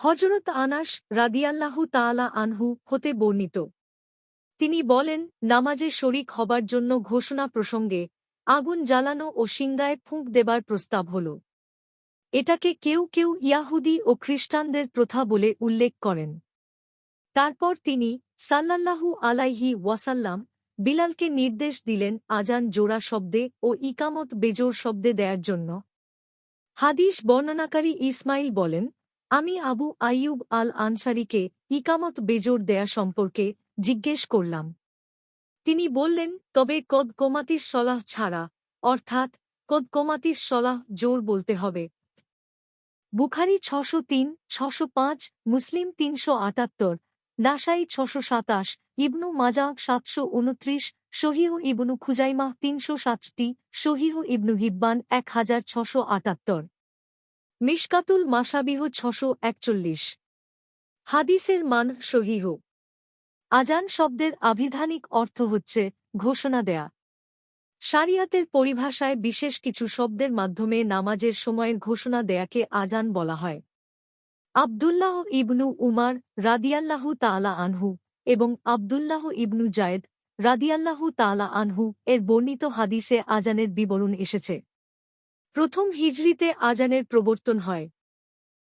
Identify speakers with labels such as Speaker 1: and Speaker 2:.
Speaker 1: হযরত আনাস রাদিয়াল্লাহু তাআলা আনহু হতে বর্ণিত। তিনি বলেন, নামাজে শরিক হবার জন্য ঘোষণা প্রসঙ্গে আগুন জ্বালানো ও সিংগায় ফুঁক দেবার প্রস্তাব হল। এটাকে কেউ কেউ ইয়াহুদী ও খ্রিস্টানদের প্রথা বলে উল্লেখ করেন। তারপর তিনি সাল্লাল্লাহু আলাইহি ওয়াসাল্লাম বিলালকে নির্দেশ দিলেন আজান জোড়া শব্দে ও ইকামত বেজোড় শব্দে দেয়ার জন্য। হাদিস বর্ণনাকারী ইসমাইল বলেন, আমি আবু আইয়ুব আল আনসারীকে ইকামত বেজোড় দেয়া সম্পর্কে জিজ্ঞেস করলাম। তিনি বললেন, তবে কদ কোমাতিস সলাহ ছাড়া, অর্থাৎ কদ কোমাতিস সলাহ জোর বলতে হবে। বুখারী ৬০৩, ৬০৫, মুসলিম ৩৭৮, নাসাই ৬২৭, ইবনু মাজাহ ৭২৯, সহিহ ইবনু খুজাইমাহ ৩৬৭, সহিহ ইবনু হিব্বান ১৬৭৮। মিশকাতুল মাসাবিহ ৬৪১। হাদিসের মান সহিহ। আজান শব্দের আভিধানিক অর্থ হচ্ছে ঘোষণা দেয়া। শারিয়াতের পরিভাষায় বিশেষ কিছু শব্দের মাধ্যমে নামাজের সময়ের ঘোষণা দেয়াকে আজান বলা হয়। আব্দুল্লাহ ইবনু উমার রাদিয়াল্লাহু তাআলা আনহু এবং আব্দুল্লাহ ইবনু জায়েদ রাদিয়াল্লাহু তাআলা আনহু এর বর্ণিত হাদিসে আজানের বিবরণ এসেছে। প্রথম হিজরিতে আজানের প্রবর্তন হয়।